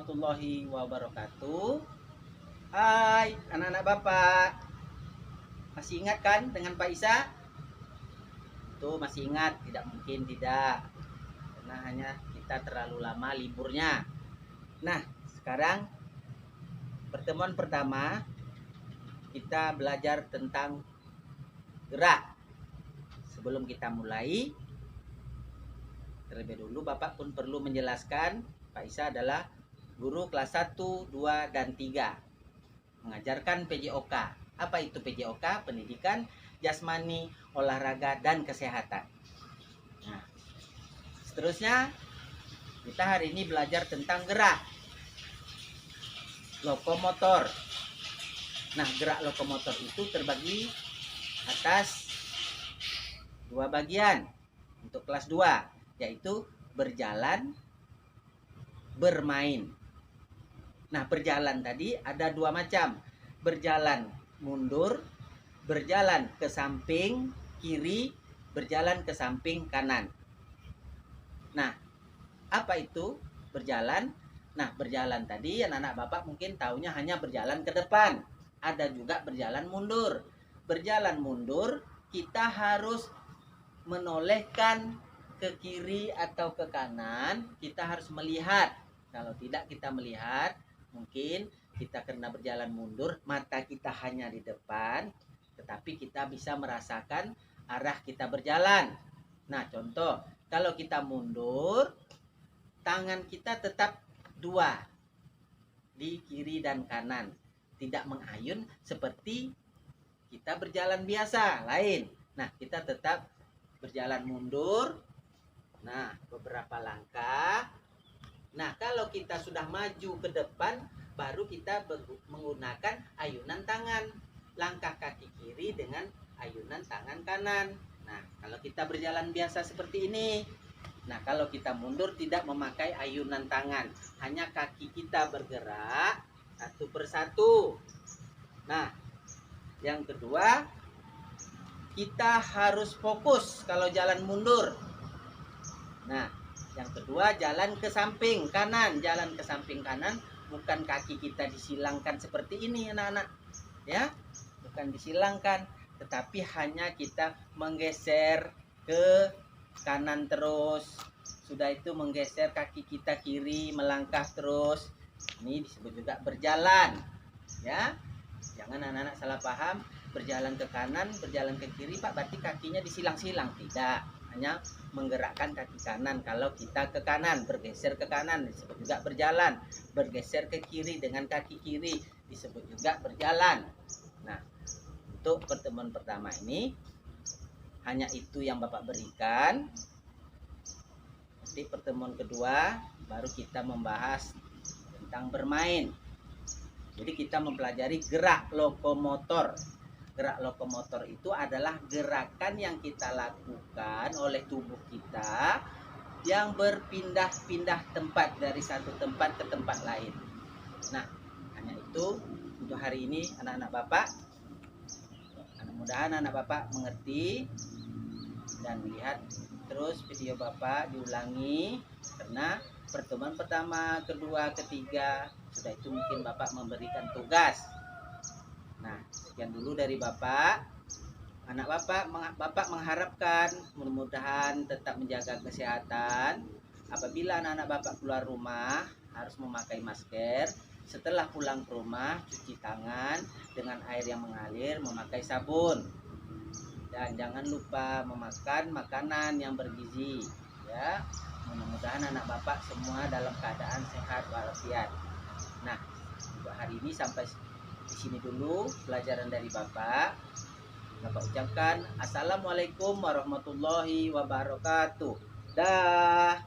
warahmatullahi wabarakatuh. Hai anak-anak Bapak, masih ingat kan dengan Pak Isa? Tuh masih ingat, tidak mungkin tidak, karena hanya kita terlalu lama liburnya. Nah, sekarang pertemuan pertama kita belajar tentang gerak. Sebelum kita mulai, terlebih dulu Bapak pun perlu menjelaskan, Pak Isa adalah guru kelas 1, 2, dan 3, mengajarkan PJOK. Apa itu PJOK? Pendidikan Jasmani, Olahraga, dan Kesehatan. Nah, seterusnya kita hari ini belajar tentang gerak lokomotor. Nah, gerak lokomotor itu terbagi atas dua bagian untuk kelas 2, yaitu berjalan, bermain. Nah, berjalan tadi ada dua macam. Berjalan mundur, berjalan ke samping kiri, berjalan ke samping kanan. Nah, apa itu berjalan? Nah, berjalan tadi anak-anak Bapak mungkin taunya hanya berjalan ke depan. Ada juga berjalan mundur. Berjalan mundur, kita harus menolehkan ke kiri atau ke kanan, kita harus melihat. Kalau tidak kita melihat, mungkin kita karena berjalan mundur, mata kita hanya di depan, tetapi kita bisa merasakan arah kita berjalan. Nah, contoh, kalau kita mundur, tangan kita tetap dua, di kiri dan kanan. Tidak mengayun seperti kita berjalan biasa, lain. Nah, kita tetap berjalan mundur. Nah, beberapa langkah. Nah, kalau kita sudah maju ke depan, baru kita menggunakan ayunan tangan. Langkah kaki kiri dengan ayunan tangan kanan. Nah, kalau kita berjalan biasa seperti ini. Nah, kalau kita mundur tidak memakai ayunan tangan. Hanya kaki kita bergerak satu persatu. Nah, yang kedua, kita harus fokus kalau jalan mundur. Nah, yang kedua jalan ke samping kanan. Jalan ke samping kanan, bukan kaki kita disilangkan seperti ini anak-anak. Ya, bukan disilangkan, tetapi hanya kita menggeser ke kanan terus. Sudah itu menggeser kaki kita kiri, melangkah terus. Ini disebut juga berjalan. Ya, jangan anak-anak salah paham. Berjalan ke kanan, berjalan ke kiri, Pak, berarti kakinya disilang-silang. Tidak, hanya menggerakkan kaki kanan. Kalau kita ke kanan, bergeser ke kanan, disebut juga berjalan. Bergeser ke kiri dengan kaki kiri, disebut juga berjalan. Nah, untuk pertemuan pertama ini hanya itu yang Bapak berikan. Nanti pertemuan kedua baru kita membahas tentang bermain. Jadi kita mempelajari gerak lokomotor. Gerak lokomotor itu adalah gerakan yang kita lakukan oleh tubuh kita yang berpindah-pindah tempat dari satu tempat ke tempat lain. Nah, hanya itu untuk hari ini anak-anak Bapak. Mudah-mudahan anak Bapak mengerti dan lihat terus video Bapak diulangi, karena pertemuan pertama, kedua, ketiga sudah itu mungkin Bapak memberikan tugas. Nah, sekian dulu dari Bapak. Anak Bapak mengharapkan mudah-mudahan tetap menjaga kesehatan. Apabila anak-anak Bapak keluar rumah harus memakai masker. Setelah pulang ke rumah cuci tangan dengan air yang mengalir, memakai sabun. Dan jangan lupa memakan makanan yang bergizi, ya. Mudah-mudahan anak Bapak semua dalam keadaan sehat walafiat. Nah, untuk hari ini sampai di sini dulu pelajaran dari Bapak. Bapak ucapkan assalamualaikum warahmatullahi wabarakatuh. Dah.